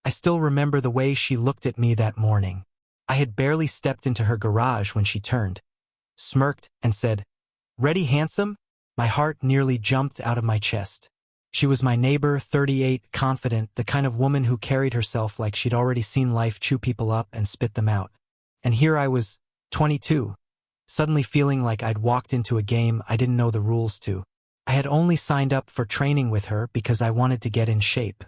I still remember the way she looked at me that morning. I had barely stepped into her garage when she turned, smirked, and said, "Ready, handsome?" My heart nearly jumped out of my chest. She was my neighbor, 38, confident, the kind of woman who carried herself like she'd already seen life chew people up and spit them out. And here I was, 22, suddenly feeling like I'd walked into a game I didn't know the rules to. I had only signed up for training with her because I wanted to get in shape.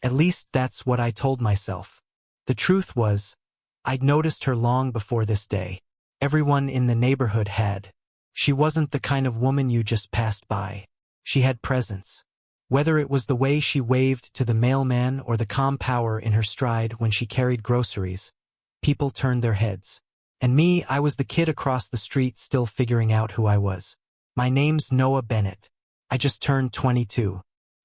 At least that's what I told myself. The truth was, I'd noticed her long before this day. Everyone in the neighborhood had. She wasn't the kind of woman you just passed by. She had presence. Whether it was the way she waved to the mailman or the calm power in her stride when she carried groceries, people turned their heads. And me, I was the kid across the street still figuring out who I was. My name's Noah Bennett. I just turned 22.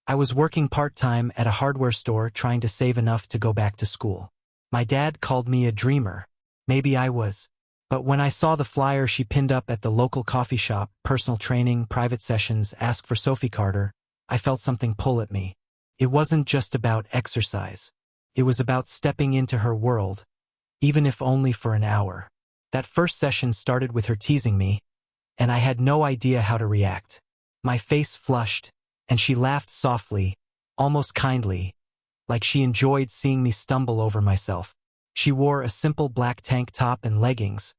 I was working part-time at a hardware store trying to save enough to go back to school. My dad called me a dreamer. Maybe I was. But when I saw the flyer she pinned up at the local coffee shop, personal training, private sessions, ask for Sophie Carter, I felt something pull at me. It wasn't just about exercise. It was about stepping into her world, even if only for an hour. That first session started with her teasing me, and I had no idea how to react. My face flushed, and she laughed softly, almost kindly, like she enjoyed seeing me stumble over myself. She wore a simple black tank top and leggings,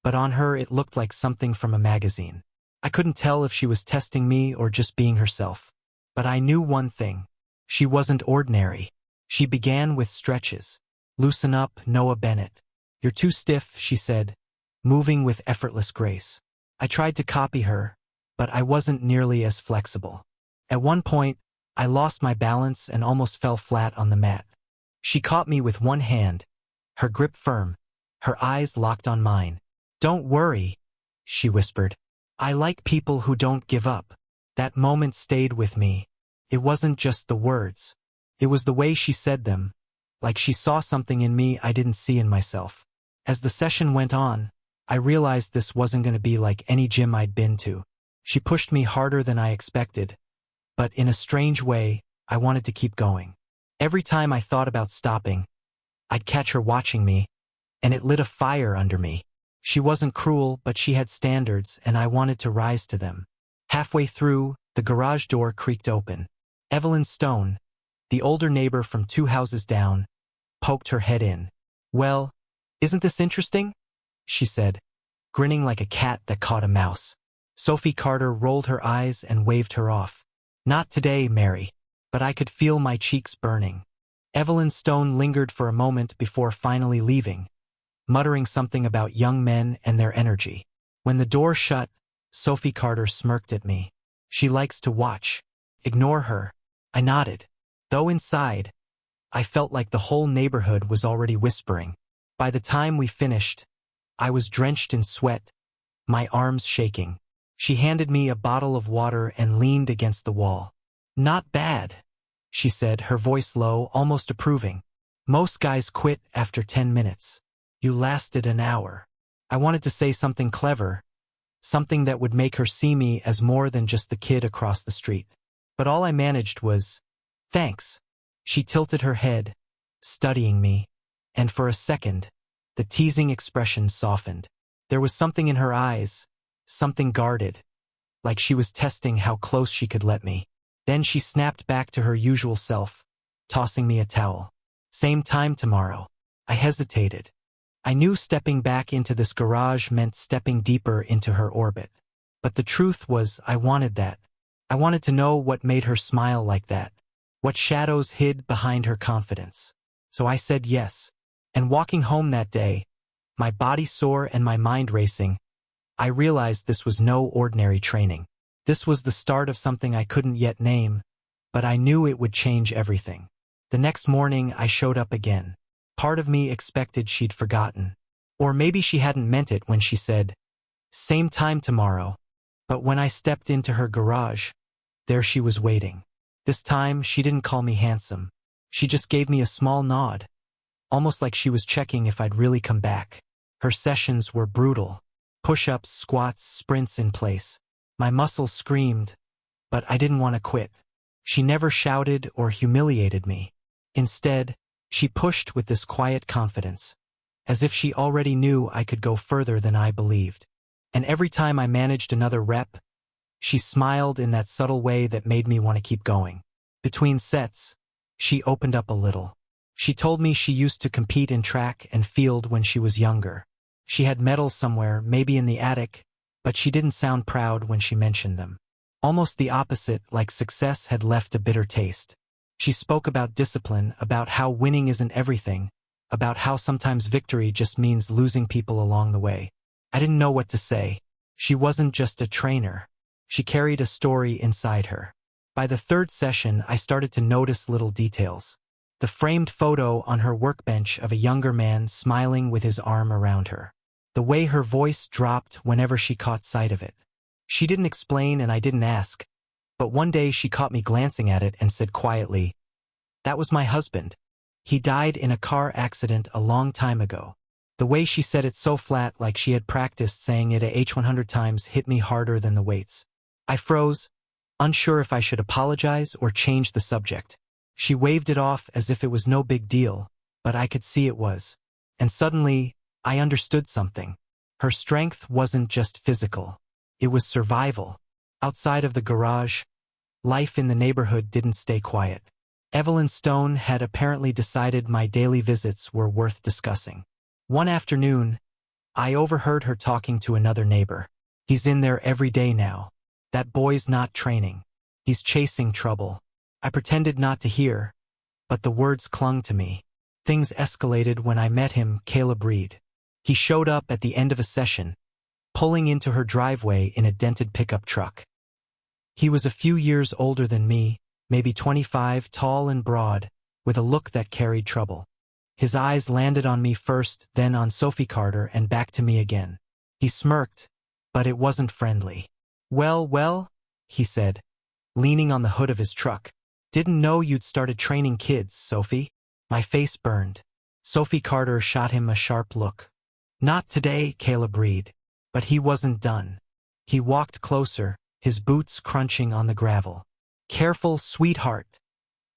but on her it looked like something from a magazine. I couldn't tell if she was testing me or just being herself. But I knew one thing. She wasn't ordinary. She began with stretches. "Loosen up, Noah Bennett. You're too stiff," she said, moving with effortless grace. I tried to copy her, but I wasn't nearly as flexible. At one point, I lost my balance and almost fell flat on the mat. She caught me with one hand, her grip firm, her eyes locked on mine. "Don't worry," she whispered. "I like people who don't give up." That moment stayed with me. It wasn't just the words. It was the way she said them, like she saw something in me I didn't see in myself. As the session went on, I realized this wasn't going to be like any gym I'd been to. She pushed me harder than I expected, but in a strange way, I wanted to keep going. Every time I thought about stopping, I'd catch her watching me, and it lit a fire under me. She wasn't cruel, but she had standards, and I wanted to rise to them. Halfway through, the garage door creaked open. Evelyn Stone, the older neighbor from 2 houses down, poked her head in. "Well, isn't this interesting?" she said, grinning like a cat that caught a mouse. Sophie Carter rolled her eyes and waved her off. "Not today, Mary." But I could feel my cheeks burning. Evelyn Stone lingered for a moment before finally leaving, muttering something about young men and their energy. When the door shut, Sophie Carter smirked at me. "She likes to watch. Ignore her." I nodded, though inside, I felt like the whole neighborhood was already whispering. By the time we finished, I was drenched in sweat, my arms shaking. She handed me a bottle of water and leaned against the wall. "Not bad," she said, her voice low, almost approving. "Most guys quit after 10 minutes. You lasted an hour." I wanted to say something clever, something that would make her see me as more than just the kid across the street. But all I managed was, "Thanks." She tilted her head, studying me, and for a second, the teasing expression softened. There was something in her eyes, something guarded, like she was testing how close she could let me. Then she snapped back to her usual self, tossing me a towel. "Same time tomorrow." I hesitated. I knew stepping back into this garage meant stepping deeper into her orbit. But the truth was, I wanted that. I wanted to know what made her smile like that, what shadows hid behind her confidence. So I said yes. And walking home that day, my body sore and my mind racing, I realized this was no ordinary training. This was the start of something I couldn't yet name, but I knew it would change everything. The next morning, I showed up again. Part of me expected she'd forgotten. Or maybe she hadn't meant it when she said, "Same time tomorrow." But when I stepped into her garage, there she was waiting. This time, she didn't call me handsome. She just gave me a small nod, almost like she was checking if I'd really come back. Her sessions were brutal. Push-ups, squats, sprints in place. My muscles screamed, but I didn't want to quit. She never shouted or humiliated me. Instead, She pushed with this quiet confidence, as if she already knew I could go further than I believed. And every time I managed another rep, she smiled in that subtle way that made me want to keep going. Between sets, she opened up a little. She told me she used to compete in track and field when she was younger. She had medals somewhere, maybe in the attic, but she didn't sound proud when she mentioned them. Almost the opposite, like success had left a bitter taste. She spoke about discipline, about how winning isn't everything, about how sometimes victory just means losing people along the way. I didn't know what to say. She wasn't just a trainer. She carried a story inside her. By the third session, I started to notice little details. The framed photo on her workbench of a younger man smiling with his arm around her. The way her voice dropped whenever she caught sight of it. She didn't explain and I didn't ask, but one day she caught me glancing at it and said quietly, "That was my husband. He died in a car accident a long time ago." The way she said it so flat, like she had practiced saying it 100 times, hit me harder than the weights. I froze, unsure if I should apologize or change the subject. She waved it off as if it was no big deal, but I could see it was. And suddenly, I understood something. Her strength wasn't just physical. It was survival. Outside of the garage, life in the neighborhood didn't stay quiet. Evelyn Stone had apparently decided my daily visits were worth discussing. One afternoon, I overheard her talking to another neighbor. "He's in there every day now. That boy's not training. He's chasing trouble." I pretended not to hear, but the words clung to me. Things escalated when I met him, Caleb Reed. He showed up at the end of a session, pulling into her driveway in a dented pickup truck. He was a few years older than me, maybe 25, tall and broad, with a look that carried trouble. His eyes landed on me first, then on Sophie Carter, and back to me again. He smirked, but it wasn't friendly. Well, he said, leaning on the hood of his truck. "Didn't know you'd started training kids, Sophie." My face burned. Sophie Carter shot him a sharp look. "Not today, Caleb Reed." But he wasn't done. He walked closer, his boots crunching on the gravel. "Careful, sweetheart,"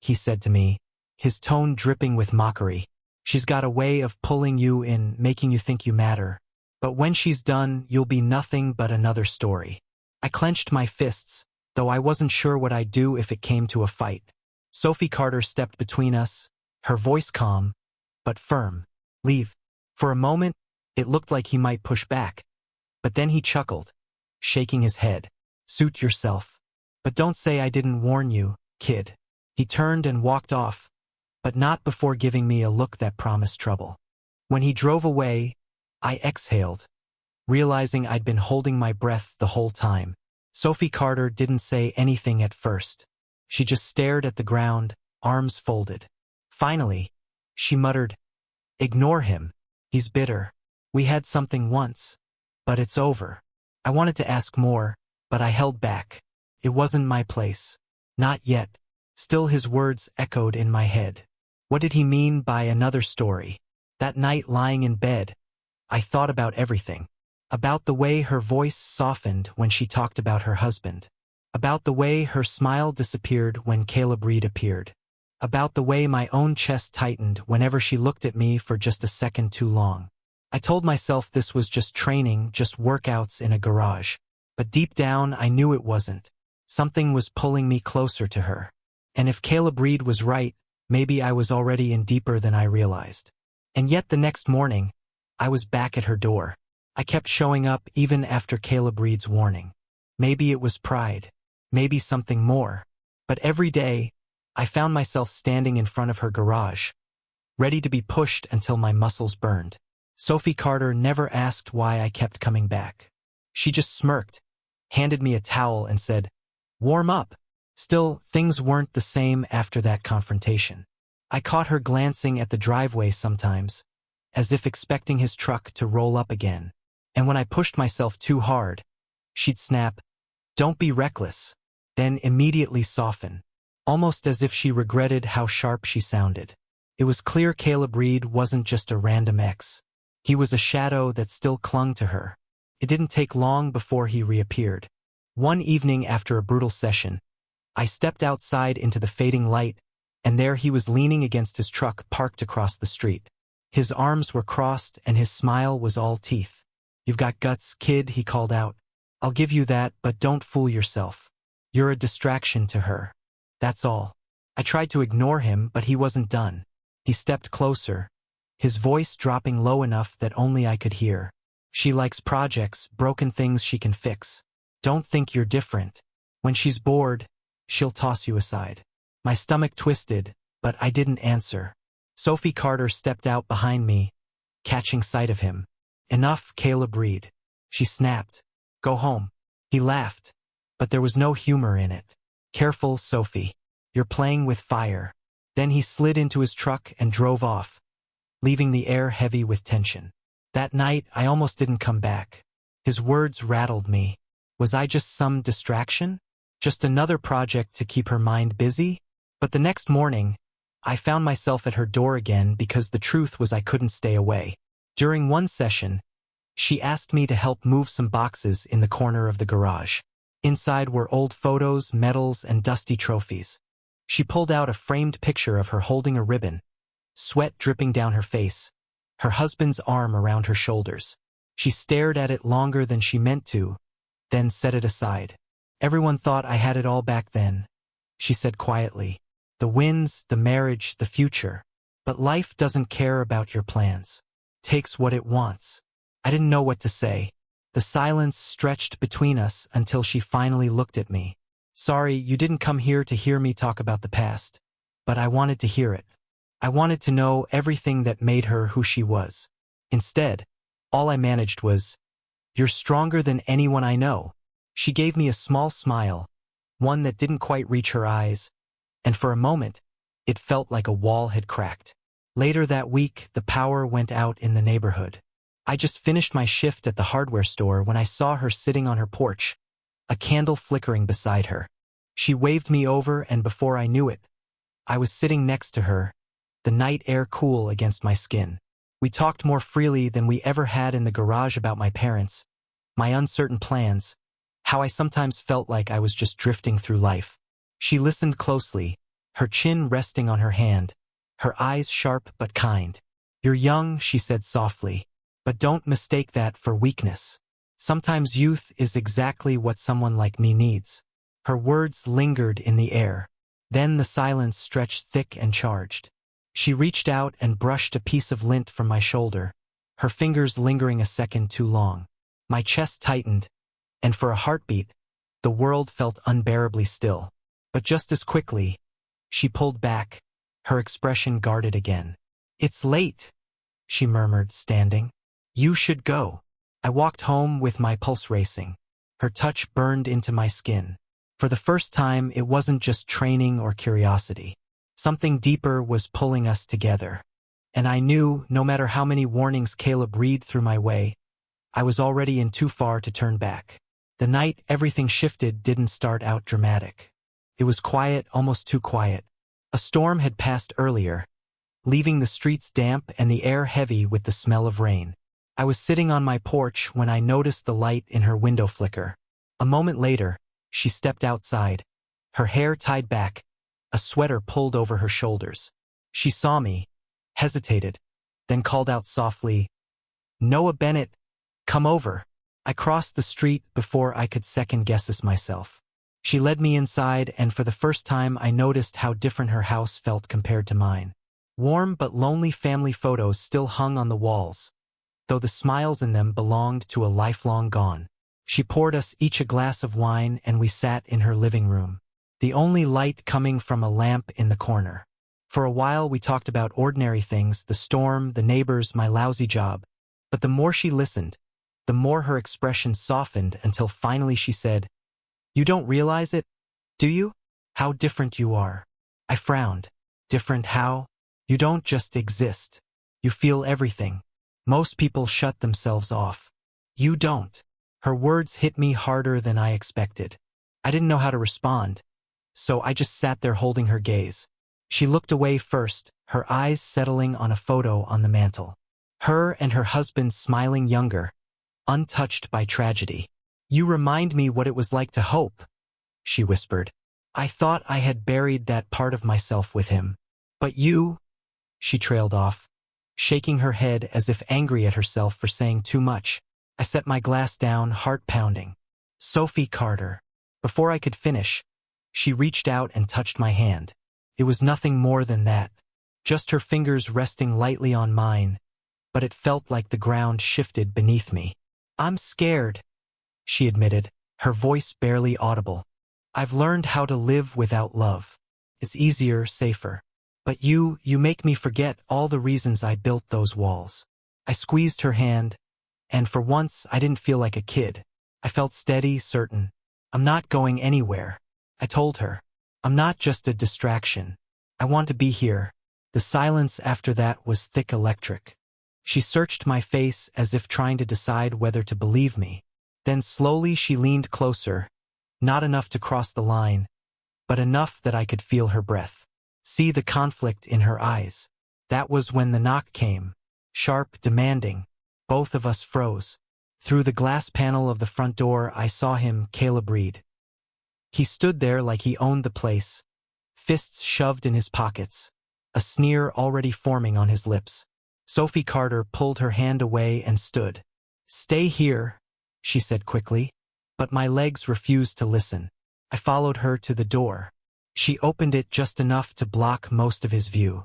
he said to me, his tone dripping with mockery. "She's got a way of pulling you in, making you think you matter. But when she's done, you'll be nothing but another story." I clenched my fists, though I wasn't sure what I'd do if it came to a fight. Sophie Carter stepped between us, her voice calm, but firm. "Leave." For a moment, it looked like he might push back, but then he chuckled, shaking his head. "Suit yourself. But don't say I didn't warn you, kid." He turned and walked off, but not before giving me a look that promised trouble. When he drove away, I exhaled, realizing I'd been holding my breath the whole time. Sophie Carter didn't say anything at first. She just stared at the ground, arms folded. Finally, she muttered, "Ignore him. He's bitter. We had something once, but it's over." I wanted to ask more, but I held back. It wasn't my place. Not yet. Still his words echoed in my head. What did he mean by another story? That night lying in bed, I thought about everything. About the way her voice softened when she talked about her husband. About the way her smile disappeared when Caleb Reed appeared. About the way my own chest tightened whenever she looked at me for just a second too long. I told myself this was just training, just workouts in a garage. But deep down, I knew it wasn't. Something was pulling me closer to her. And if Caleb Reed was right, maybe I was already in deeper than I realized. And yet the next morning, I was back at her door. I kept showing up even after Caleb Reed's warning. Maybe it was pride. Maybe something more. But every day, I found myself standing in front of her garage, ready to be pushed until my muscles burned. Sophie Carter never asked why I kept coming back. She just smirked, handed me a towel and said, "Warm up." Still, things weren't the same after that confrontation. I caught her glancing at the driveway sometimes, as if expecting his truck to roll up again. And when I pushed myself too hard, she'd snap, "Don't be reckless," then immediately soften, almost as if she regretted how sharp she sounded. It was clear Caleb Reed wasn't just a random ex. He was a shadow that still clung to her. It didn't take long before he reappeared. One evening after a brutal session, I stepped outside into the fading light, and there he was leaning against his truck parked across the street. His arms were crossed and his smile was all teeth. "You've got guts, kid," he called out. "I'll give you that, but don't fool yourself. You're a distraction to her. That's all." I tried to ignore him, but he wasn't done. He stepped closer, his voice dropping low enough that only I could hear. "She likes projects, broken things she can fix. Don't think you're different. When she's bored, she'll toss you aside." My stomach twisted, but I didn't answer. Sophie Carter stepped out behind me, catching sight of him. "Enough, Caleb Reed," she snapped. "Go home." He laughed, but there was no humor in it. "Careful, Sophie. You're playing with fire." Then he slid into his truck and drove off, leaving the air heavy with tension. That night, I almost didn't come back. His words rattled me. Was I just some distraction? Just another project to keep her mind busy? But the next morning, I found myself at her door again because the truth was I couldn't stay away. During one session, she asked me to help move some boxes in the corner of the garage. Inside were old photos, medals, and dusty trophies. She pulled out a framed picture of her holding a ribbon, sweat dripping down her face, her husband's arm around her shoulders. She stared at it longer than she meant to, then set it aside. "Everyone thought I had it all back then," she said quietly. "The wins, the marriage, the future. But life doesn't care about your plans. Takes what it wants." I didn't know what to say. The silence stretched between us until she finally looked at me. "Sorry, you didn't come here to hear me talk about the past. But I wanted to hear it. I wanted to know everything that made her who she was. Instead, all I managed was, 'You're stronger than anyone I know.'" She gave me a small smile, one that didn't quite reach her eyes, and for a moment, it felt like a wall had cracked. Later that week, the power went out in the neighborhood. I just finished my shift at the hardware store when I saw her sitting on her porch, a candle flickering beside her. She waved me over, and before I knew it, I was sitting next to her, the night air cool against my skin. We talked more freely than we ever had in the garage about my parents, my uncertain plans, how I sometimes felt like I was just drifting through life. She listened closely, her chin resting on her hand, her eyes sharp but kind. "You're young," she said softly, "but don't mistake that for weakness. Sometimes youth is exactly what someone like me needs." Her words lingered in the air. Then the silence stretched thick and charged. She reached out and brushed a piece of lint from my shoulder, her fingers lingering a second too long. My chest tightened, and for a heartbeat, the world felt unbearably still. But just as quickly, she pulled back, her expression guarded again. "It's late," she murmured, standing. "You should go." I walked home with my pulse racing. Her touch burned into my skin. For the first time, it wasn't just training or curiosity. Something deeper was pulling us together. And I knew, no matter how many warnings Caleb Reed threw my way, I was already in too far to turn back. The night everything shifted didn't start out dramatic. It was quiet, almost too quiet. A storm had passed earlier, leaving the streets damp and the air heavy with the smell of rain. I was sitting on my porch when I noticed the light in her window flicker. A moment later, she stepped outside, her hair tied back, a sweater pulled over her shoulders. She saw me, hesitated, then called out softly, "Noah Bennett, come over." I crossed the street before I could second-guess myself. She led me inside, and for the first time I noticed how different her house felt compared to mine. Warm but lonely family photos still hung on the walls, though the smiles in them belonged to a life long gone. She poured us each a glass of wine, and we sat in her living room, the only light coming from a lamp in the corner. For a while we talked about ordinary things, the storm, the neighbors, my lousy job. But the more she listened, the more her expression softened until finally she said, "You don't realize it, do you? How different you are." I frowned. "Different how?" "You don't just exist. You feel everything. Most people shut themselves off. You don't." Her words hit me harder than I expected. I didn't know how to respond, so I just sat there holding her gaze. She looked away first, her eyes settling on a photo on the mantel. Her and her husband smiling younger, untouched by tragedy. "You remind me what it was like to hope," she whispered. I thought I had buried that part of myself with him. But you, she trailed off, shaking her head as if angry at herself for saying too much. I set my glass down, heart pounding. Sophie Carter. Before I could finish, she reached out and touched my hand. It was nothing more than that, just her fingers resting lightly on mine, but it felt like the ground shifted beneath me. I'm scared, she admitted, her voice barely audible. I've learned how to live without love. It's easier, safer. But you make me forget all the reasons I built those walls. I squeezed her hand, and for once I didn't feel like a kid. I felt steady, certain. I'm not going anywhere, I told her. I'm not just a distraction. I want to be here. The silence after that was thick, electric. She searched my face as if trying to decide whether to believe me. Then slowly she leaned closer, not enough to cross the line, but enough that I could feel her breath. See the conflict in her eyes. That was when the knock came. Sharp, demanding. Both of us froze. Through the glass panel of the front door I saw him, Caleb Reed. He stood there like he owned the place, fists shoved in his pockets, a sneer already forming on his lips. Sophie Carter pulled her hand away and stood. Stay here, she said quickly, but my legs refused to listen. I followed her to the door. She opened it just enough to block most of his view.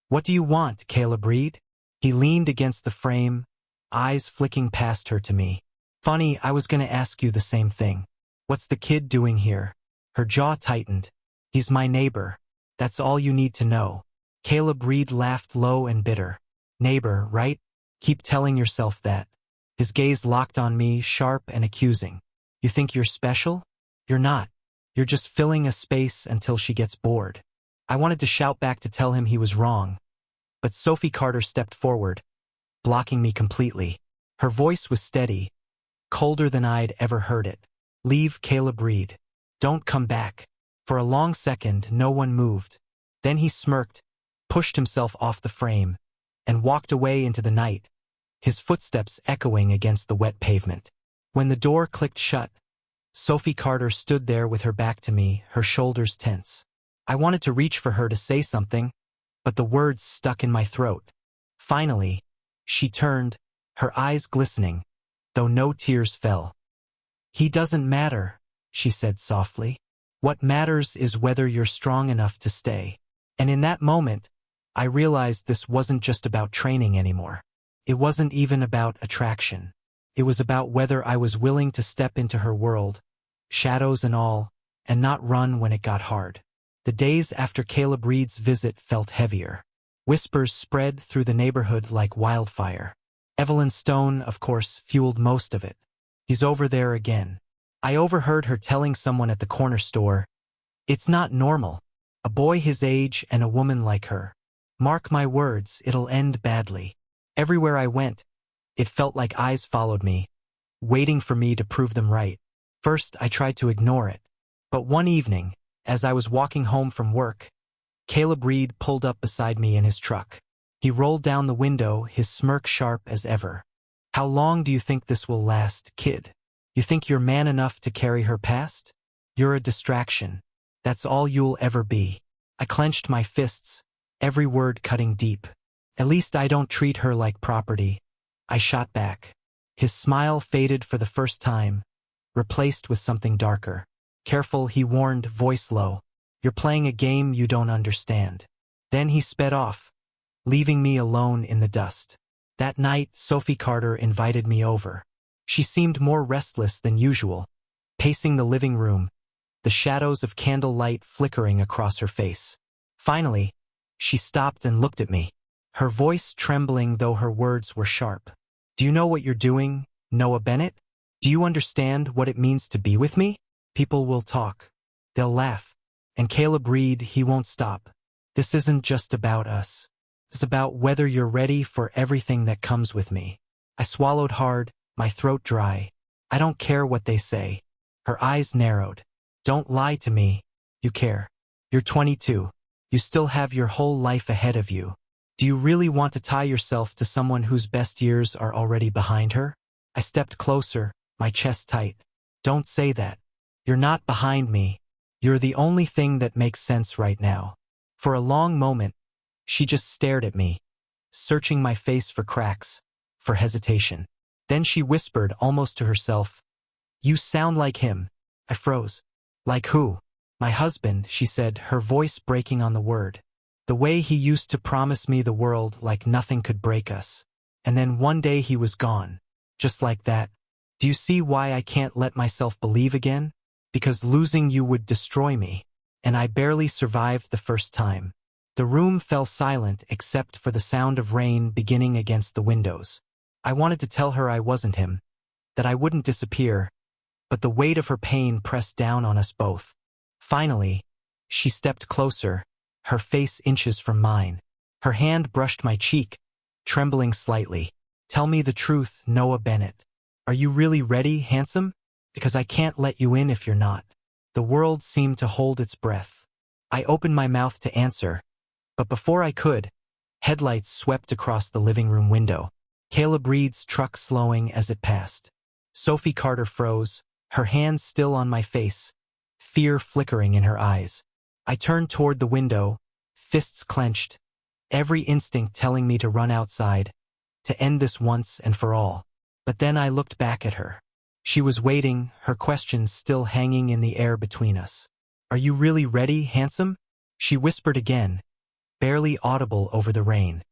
What do you want, Caleb Reed? He leaned against the frame, eyes flicking past her to me. Funny, I was going to ask you the same thing. What's the kid doing here? Her jaw tightened. He's my neighbor. That's all you need to know. Caleb Reed laughed low and bitter. Neighbor, right? Keep telling yourself that. His gaze locked on me, sharp and accusing. You think you're special? You're not. You're just filling a space until she gets bored. I wanted to shout back to tell him he was wrong, but Sophie Carter stepped forward, blocking me completely. Her voice was steady, colder than I'd ever heard it. Leave, Caleb Reed. Don't come back. For a long second, no one moved. Then he smirked, pushed himself off the frame, and walked away into the night, his footsteps echoing against the wet pavement. When the door clicked shut, Sophie Carter stood there with her back to me, her shoulders tense. I wanted to reach for her to say something, but the words stuck in my throat. Finally, she turned, her eyes glistening, though no tears fell. He doesn't matter, she said softly. What matters is whether you're strong enough to stay. And in that moment, I realized this wasn't just about training anymore. It wasn't even about attraction. It was about whether I was willing to step into her world, shadows and all, and not run when it got hard. The days after Caleb Reed's visit felt heavier. Whispers spread through the neighborhood like wildfire. Evelyn Stone, of course, fueled most of it. He's over there again. I overheard her telling someone at the corner store, it's not normal. A boy his age and a woman like her. Mark my words, it'll end badly. Everywhere I went, it felt like eyes followed me, waiting for me to prove them right. First, I tried to ignore it. But one evening, as I was walking home from work, Caleb Reed pulled up beside me in his truck. He rolled down the window, his smirk sharp as ever. How long do you think this will last, kid? You think you're man enough to carry her past? You're a distraction. That's all you'll ever be. I clenched my fists, every word cutting deep. At least I don't treat her like property. I shot back. His smile faded for the first time, replaced with something darker. Careful, he warned, voice low. You're playing a game you don't understand. Then he sped off, leaving me alone in the dust. That night, Sophie Carter invited me over. She seemed more restless than usual, pacing the living room, the shadows of candlelight flickering across her face. Finally, she stopped and looked at me, her voice trembling though her words were sharp. Do you know what you're doing, Noah Bennett? Do you understand what it means to be with me? People will talk. They'll laugh. And Caleb Reed, he won't stop. This isn't just about us. It's about whether you're ready for everything that comes with me. I swallowed hard, my throat dry. I don't care what they say. Her eyes narrowed. Don't lie to me. You care. You're 22. You still have your whole life ahead of you. Do you really want to tie yourself to someone whose best years are already behind her? I stepped closer, my chest tight. Don't say that. You're not behind me. You're the only thing that makes sense right now. For a long moment, she just stared at me, searching my face for cracks, for hesitation. Then she whispered almost to herself, "You sound like him." I froze. "Like who?" "My husband," she said, her voice breaking on the word. "The way he used to promise me the world like nothing could break us. And then one day he was gone. Just like that. Do you see why I can't let myself believe again? Because losing you would destroy me. And I barely survived the first time." The room fell silent except for the sound of rain beginning against the windows. I wanted to tell her I wasn't him, that I wouldn't disappear, but the weight of her pain pressed down on us both. Finally, she stepped closer, her face inches from mine. Her hand brushed my cheek, trembling slightly. "Tell me the truth, Noah Bennett. Are you really ready, handsome? Because I can't let you in if you're not." The world seemed to hold its breath. I opened my mouth to answer, but before I could, headlights swept across the living room window. Caleb Reed's truck slowing as it passed. Sophie Carter froze, her hands still on my face, fear flickering in her eyes. I turned toward the window, fists clenched, every instinct telling me to run outside, to end this once and for all. But then I looked back at her. She was waiting, her questions still hanging in the air between us. "Are you really ready, handsome?" she whispered again, barely audible over the rain.